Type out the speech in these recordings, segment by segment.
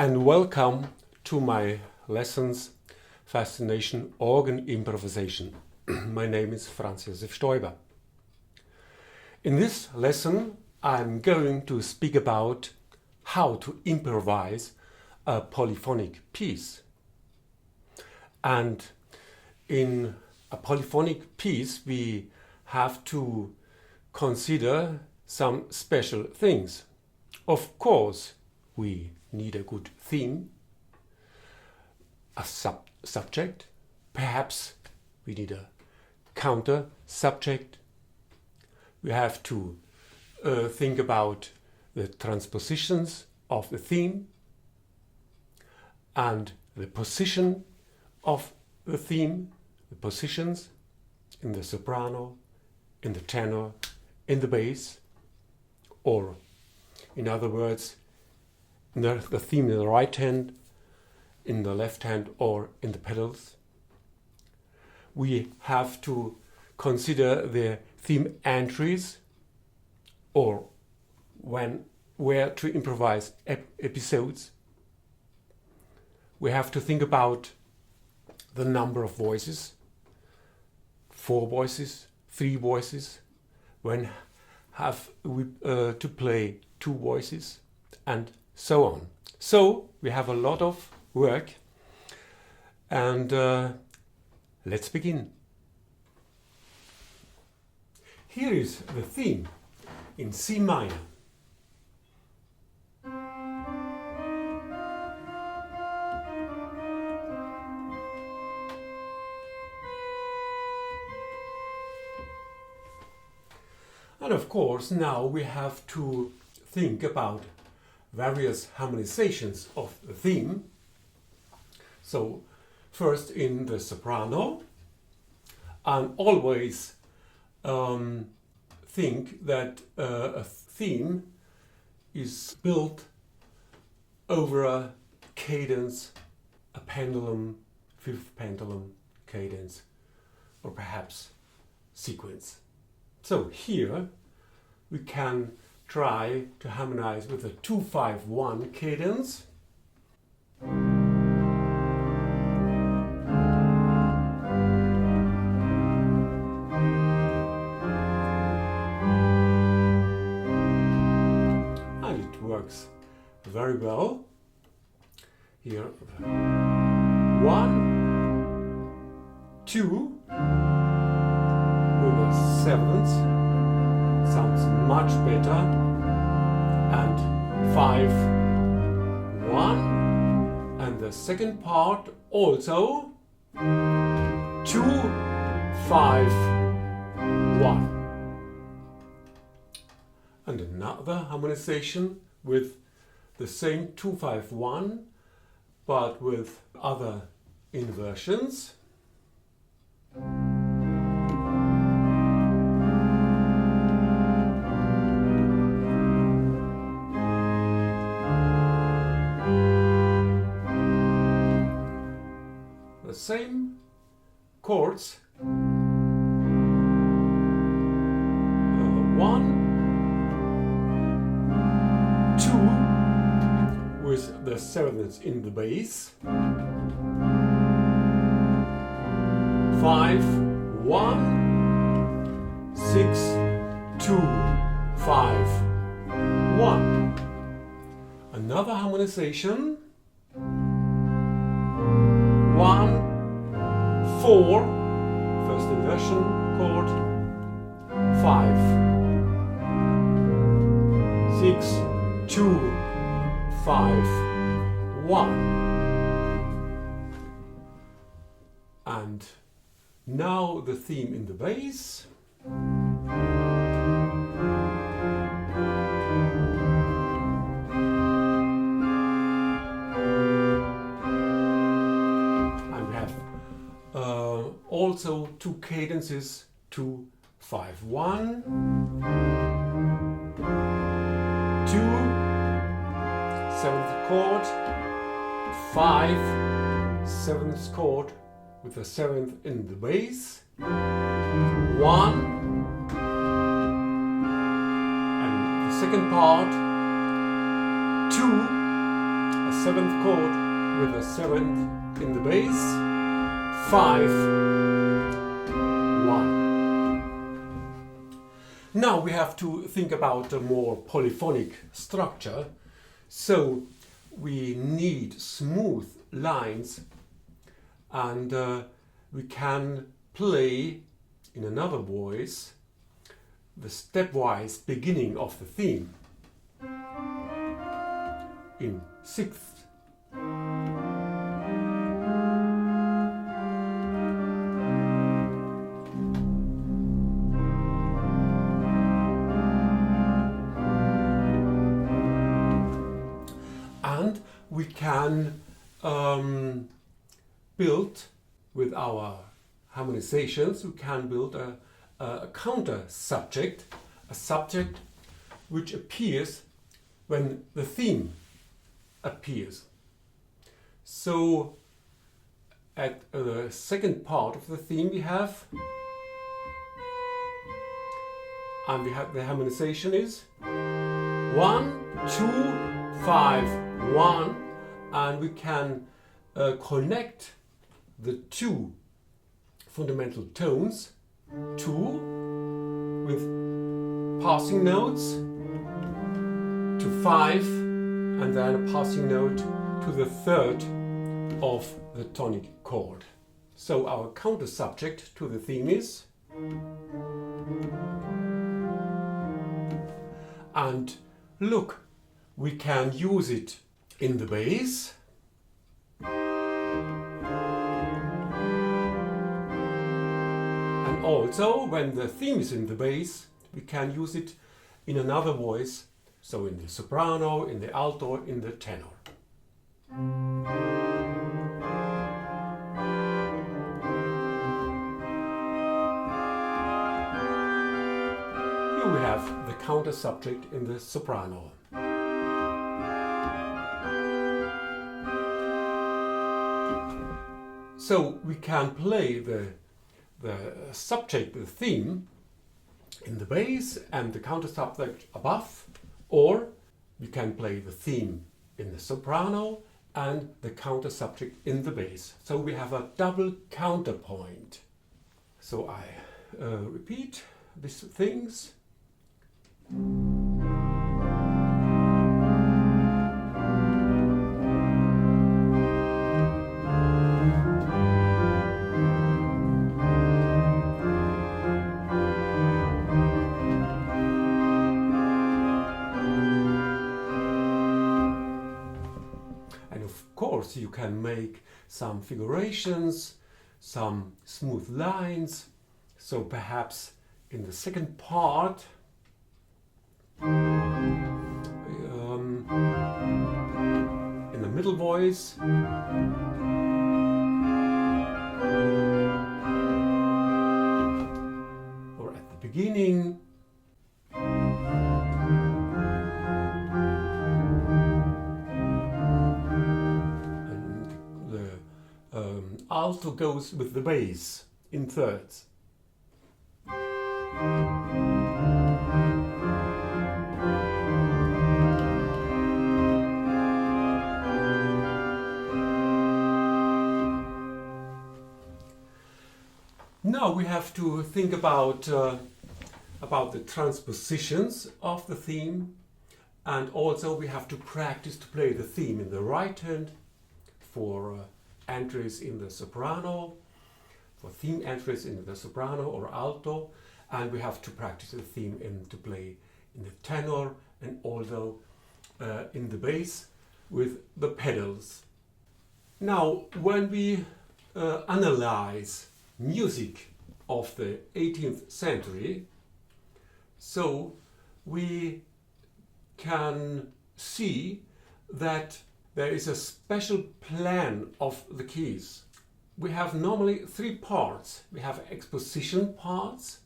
and welcome to my lessons Fascination Organ Improvisation. My name is Franz Josef Stoiber. In this lesson I'm going to speak about how to improvise a polyphonic piece. And in a polyphonic piece we have to consider some special things. Of course, we need a good theme, a subject, perhaps we need a countersubject. We have to think about the transpositions of the theme and the position of the theme, the positions in the soprano, in the tenor, in the bass, or in other words, the theme in the right hand, in the left hand, or in the pedals. We have to consider the theme entries, or where to improvise episodes. We have to think about the number of voices, 4 voices, 3 voices, when have we to play 2 voices, and so on. So we have a lot of work, and let's begin. Here is the theme in C minor. And of course now we have to think about various harmonizations of the theme. So first in the soprano, and always think that a theme is built over a cadence, a pendulum, 5th pendulum cadence, or perhaps sequence. So here we can try to harmonize with a 2-5-1 cadence. And it works very well. Here 1, 2 with a 7th. Sounds much better. And 5, 1, and the second part also 2, 5, 1. And another harmonization with the same 2-5-1, but with other inversions. Same chords, 1 2 with the 7th in the bass, 5 1 6 2 5 1. Another harmonization, 1 4, first inversion chord, 5 6 2 5 1. And now the theme in the bass. Also 2 cadences, 2 5 1, 2 7th chord, 5 7th chord with the 7th in the bass, 1, and the second part 2, a 7th chord with a 7th in the bass, 5, 1. Now we have to think about a more polyphonic structure, so we need smooth lines, and we can play in another voice the stepwise beginning of the theme in 6th. And we can build with our harmonizations, we can build a countersubject, a subject which appears when the theme appears. So at the second part of the theme we have, and the harmonization is 1, 2, 5, 1, and we can connect the two fundamental tones, 2 with passing notes to 5, and then a passing note to the 3rd of the tonic chord. So our countersubject to the theme is, and look, we can use it in the bass, and also when the theme is in the bass, we can use it in another voice, so in the soprano, in the alto, in the tenor. Here we have the countersubject in the soprano. So we can play the subject, the theme, in the bass and the countersubject above, or we can play the theme in the soprano and the countersubject in the bass. So we have a double counterpoint. So I repeat these things. Of course, you can make some figurations, some smooth lines. So perhaps in the second part, in the middle voice, or at the beginning, alto goes with the bass in thirds. Now we have to think about the transpositions of the theme, and also we have to practice to play the theme in the right hand for entries in the soprano, for theme entries in the soprano or alto, and we have to practice the theme to play in the tenor and also in the bass with the pedals. Now, when we analyze music of the 18th century, so we can see that there is a special plan of the keys. We have normally 3 parts. We have exposition parts,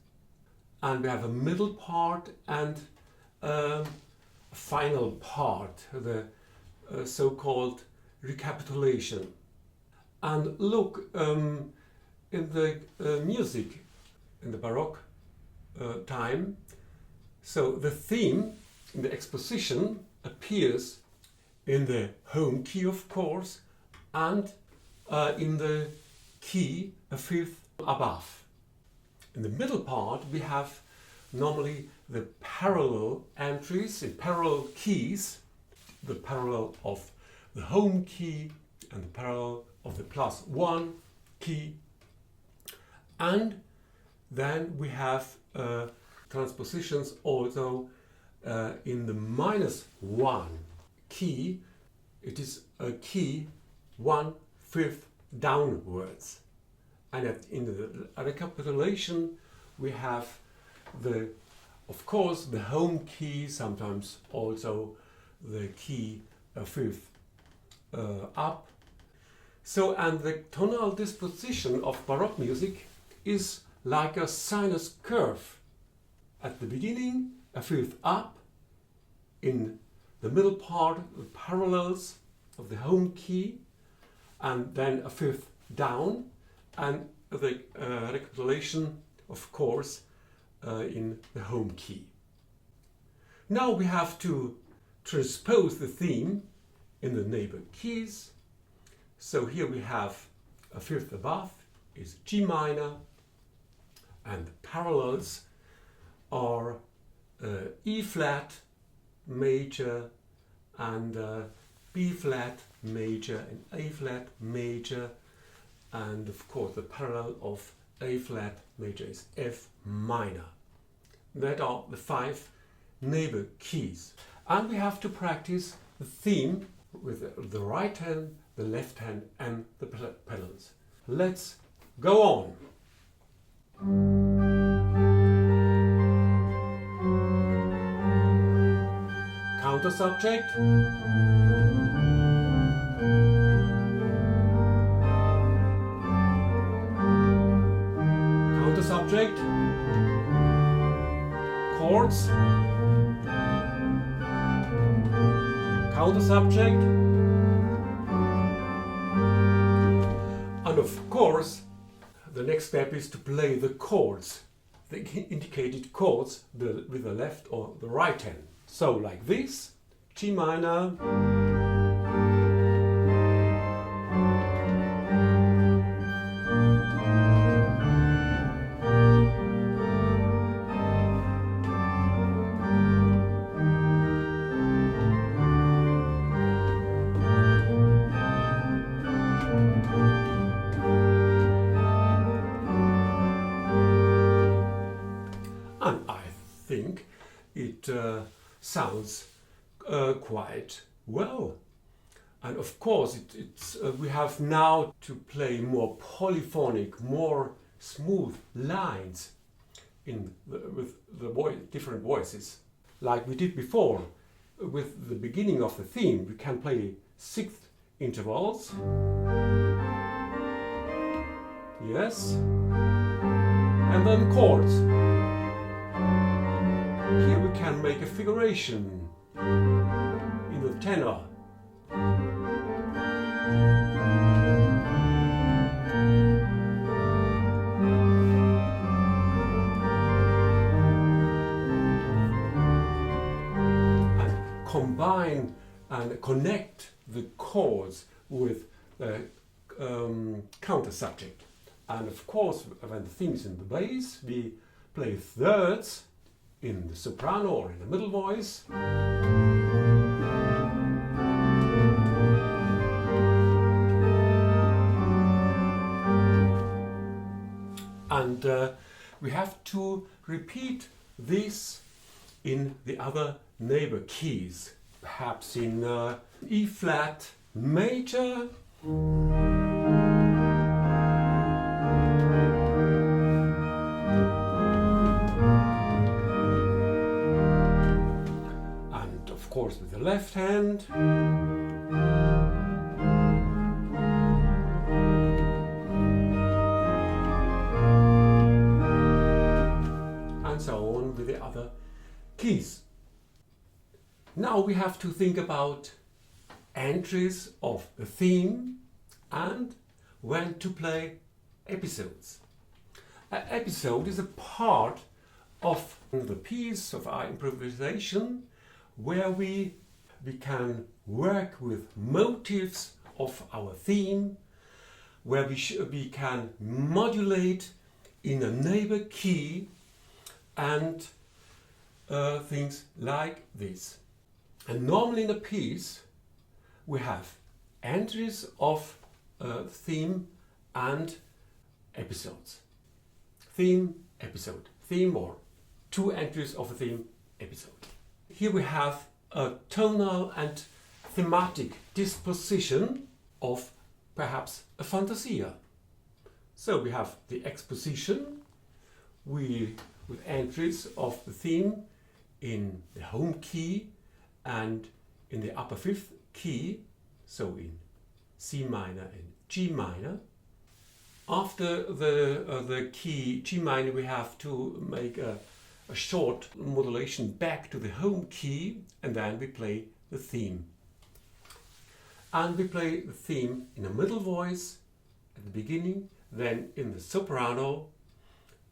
and we have a middle part and a final part, the so-called recapitulation. And look, in the music, in the Baroque time, so the theme in the exposition appears in the home key, of course, and in the key a fifth above. In the middle part we have normally the parallel entries in parallel keys, the parallel of the home key and the parallel of the +1 key, and then we have transpositions also in the -1 key. It is a key 1/5 downwards, and in the recapitulation we have of course the home key, sometimes also the key a fifth up. So, and the tonal disposition of Baroque music is like a sinus curve. At the beginning a fifth up, in the middle part the parallels of the home key, and then a fifth down, and the recapitulation, of course, in the home key. Now we have to transpose the theme in the neighbor keys. So here we have a fifth above is G minor, and the parallels are E flat major and B flat major and A flat major, and of course the parallel of A flat major is F minor. That are the 5 neighbor keys, and we have to practice the theme with the right hand, the left hand and the pedals. Let's go on. Countersubject, countersubject, chords, countersubject, and of course the next step is to play the chords, the indicated chords with the left or the right hand. So like this, G minor, and I think it sounds quite well. And of course we have now to play more polyphonic, more smooth lines with the different voices, like we did before. With the beginning of the theme we can play 6th intervals, yes, and then chords. Here we can make a figuration in the tenor. And combine and connect the chords with the countersubject. And of course, when the theme is in the bass, we play thirds in the soprano or in the middle voice. And we have to repeat this in the other neighbor keys, perhaps in E flat major, and of course with the left hand, and so on with the other keys. Now we have to think about entries of the theme and when to play episodes. An episode is a part of the piece of our improvisation where we can work with motifs of our theme, where we can modulate in a neighbor key and things like this. And normally in a piece we have entries of theme and episodes. Theme, episode. Theme, or two entries of a theme, episode. Here we have a tonal and thematic disposition of perhaps a fantasia. So we have the exposition with entries of the theme in the home key and in the upper fifth key, so in C minor and G minor. After the key G minor, we have to make a short modulation back to the home key, and then we play the theme. And we play the theme in a middle voice at the beginning, then in the soprano,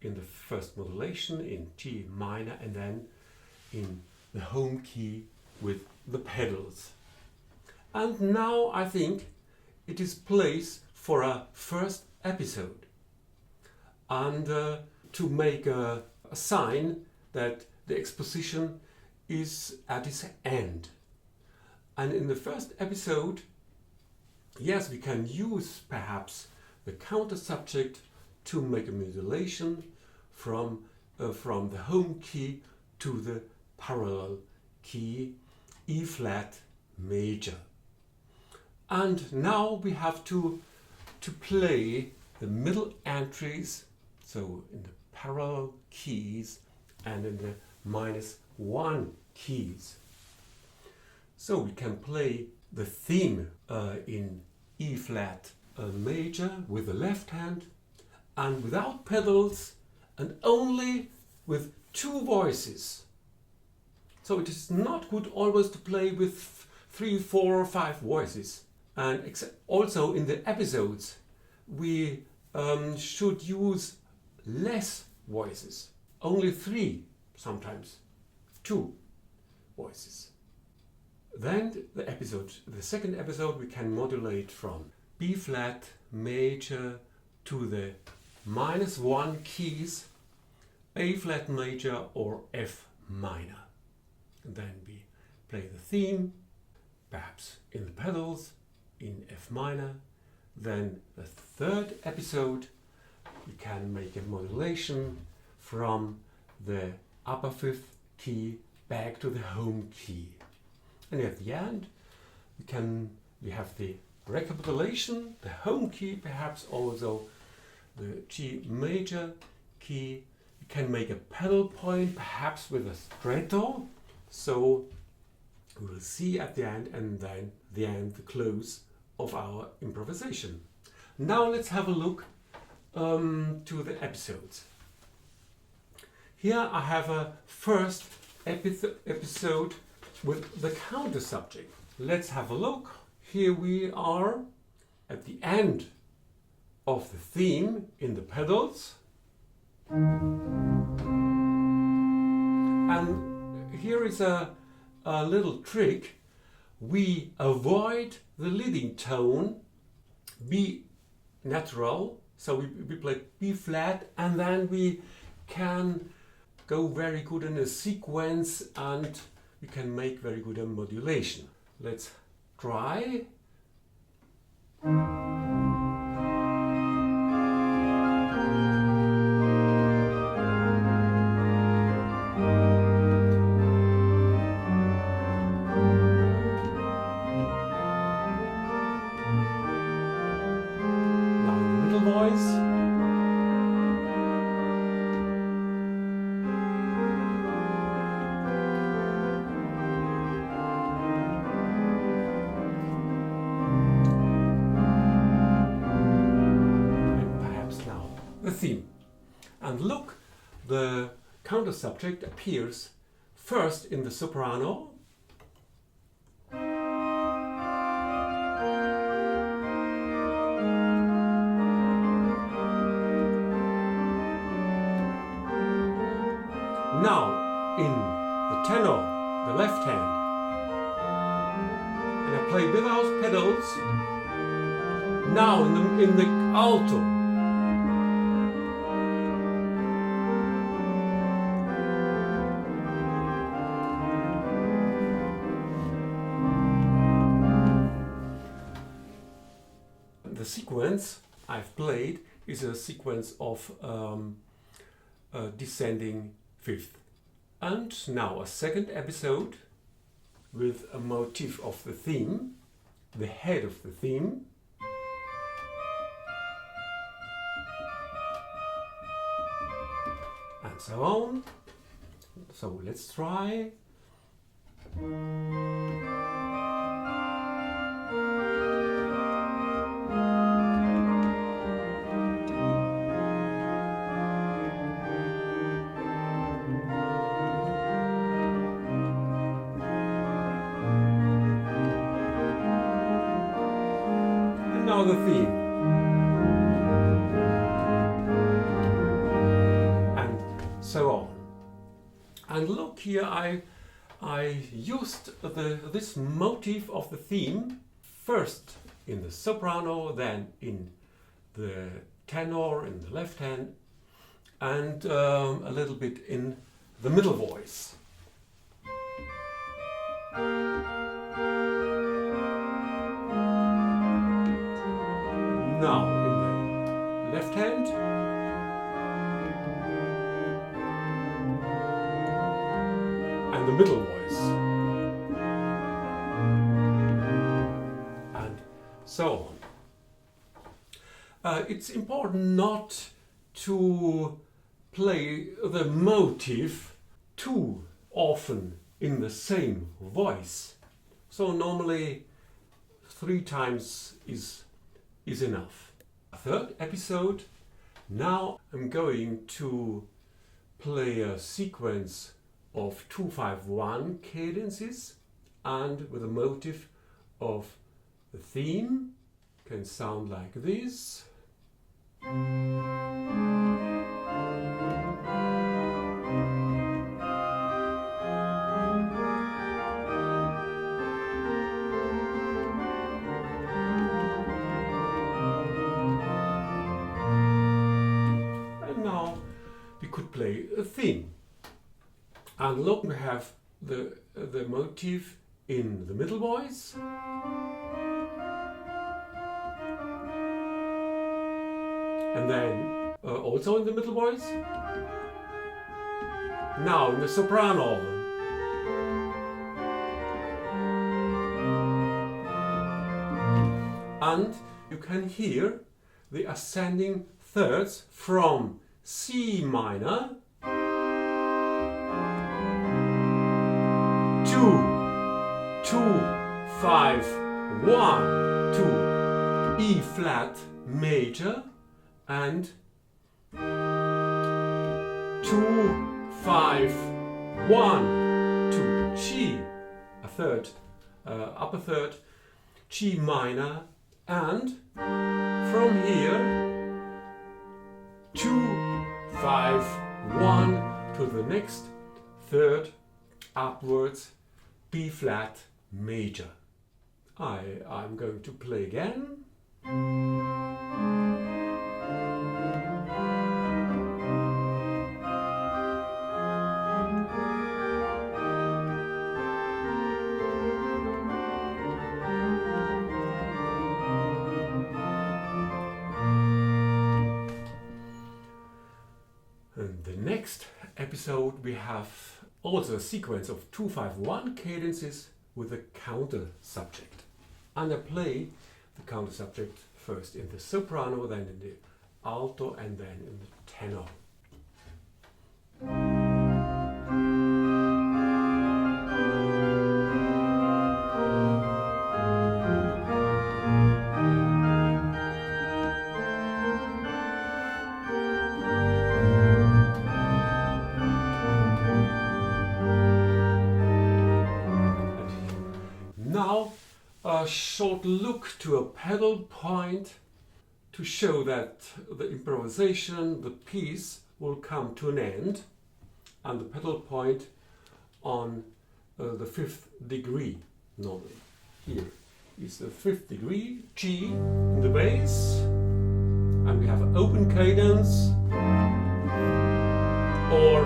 in the first modulation in G minor, and then in the home key with the pedals. And now I think it is place for a first episode, and to make a sign that the exposition is at its end. And in the first episode, yes, we can use perhaps the countersubject to make a modulation from the home key to the parallel key E flat major. And now we have to play the middle entries, so in the parallel keys and in the -1 keys. So we can play the theme in E flat major with the left hand and without pedals and only with two voices. So it is not good always to play with 3, 4, or 5 voices. And also in the episodes we should use less voices, only 3, sometimes 2 voices. Then the second episode, we can modulate from B flat major to the -1 keys, A flat major or F minor. And then we play the theme, perhaps in the pedals, in F minor. Then the third episode, we can make a modulation from the upper fifth key back to the home key. And at the end, we have the recapitulation, the home key, perhaps also the G major key. We can make a pedal point, perhaps with a stretto. So we will see at the end, and then the close of our improvisation. Now let's have a look to the episodes. Here I have a first episode with the countersubject. Let's have a look. Here we are at the end of the theme in the pedals. And here is a little trick. We avoid the leading tone, B natural, so we play B flat, and then we can go very good in a sequence and we can make very good a modulation. Let's try. Theme. And look, the countersubject appears first in the soprano, now in the tenor, the left hand, and play without pedals. Now in the alto. The sequence I've played is a sequence of descending fifth. And now a second episode with a motif of the theme, the head of the theme. And so on. So let's try. Now the theme. And so on. And look here, I used this motif of the theme first in the soprano, then in the tenor in the left hand, and a little bit in the middle voice. Now in the left hand, and the middle voice, and so on. It's important not to play the motif too often in the same voice. So normally 3 times is enough. Third episode. Now I'm going to play a sequence of 2-5-1 cadences and with a motif of the theme. Can sound like this. We could play a theme. And look, we have the motif in the middle voice. And then also in the middle voice. Now in the soprano. And you can hear the ascending thirds from C minor to 2-5-1 to E flat major and 2-5-1 to G, a third, upper third, G minor, and from here 2-5-1 to the next third upwards, B flat major. I'm going to play again. In the next episode we have also a sequence of 2-5-1 cadences with a countersubject. And I play the countersubject first in the soprano, then in the alto, and then in the tenor. Now a short look to a pedal point to show that the improvisation, the piece, will come to an end, and the pedal point on the 5th degree, normally here. is the 5th degree, G in the bass, and we have an open cadence, or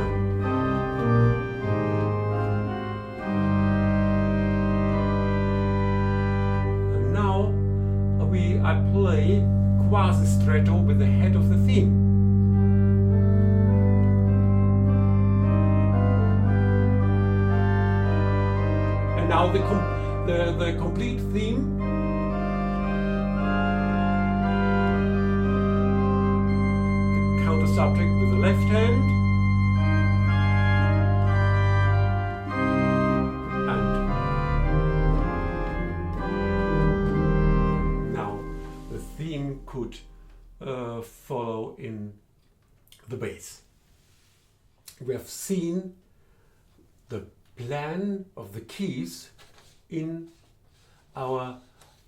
and now I play quasi-stretto with the head of the theme. And now the complete theme. The countersubject with the left hand. And now the theme could follow in the bass. We have seen the plan of the keys in our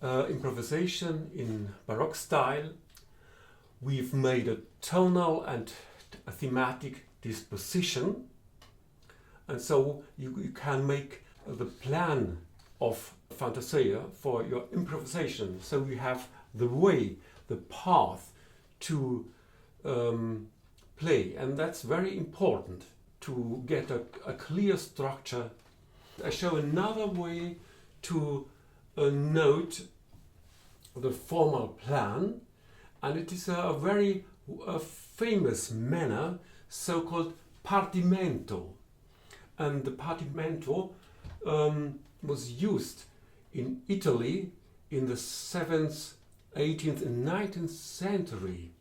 improvisation in Baroque style. We've made a tonal and a thematic disposition, and so you can make the plan of Fantasia for your improvisation. So you have the way, the path to play, and that's very important to get a clear structure. I show another way to note the formal plan, and it is a very famous manner, so-called partimento. And the partimento was used in Italy in the 7th, 18th and 19th century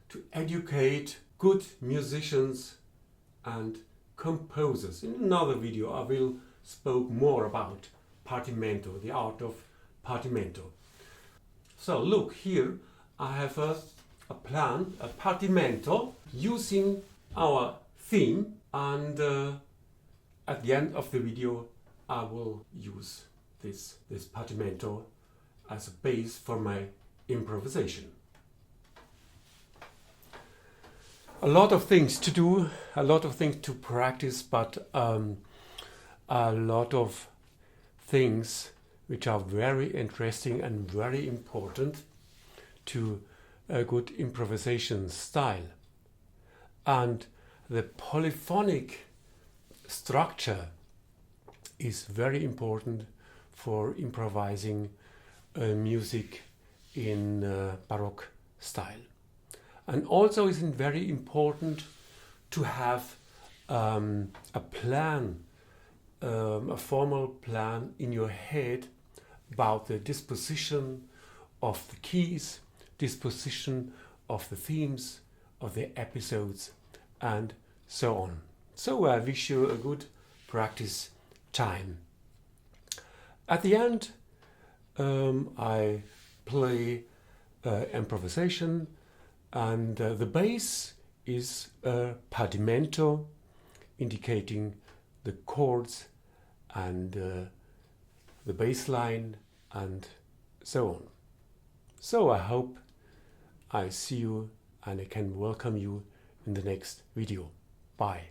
to educate good musicians and composers. In another video I will speak more about partimento, the art of partimento. So look, here I have a plan, a partimento, using our theme, and at the end of the video I will use this partimento as a base for my improvisation. A lot of things to do, a lot of things to practice, but a lot of things which are very interesting and very important to a good improvisation style. And the polyphonic structure is very important for improvising music in Baroque style. And also it's very important to have a plan, a formal plan in your head about the disposition of the keys, disposition of the themes, of the episodes, and so on. So I wish you a good practice time. At the end, I play improvisation, and the bass is a partimento, indicating the chords and the bass line and so on. So I hope I see you and I can welcome you in the next video. Bye.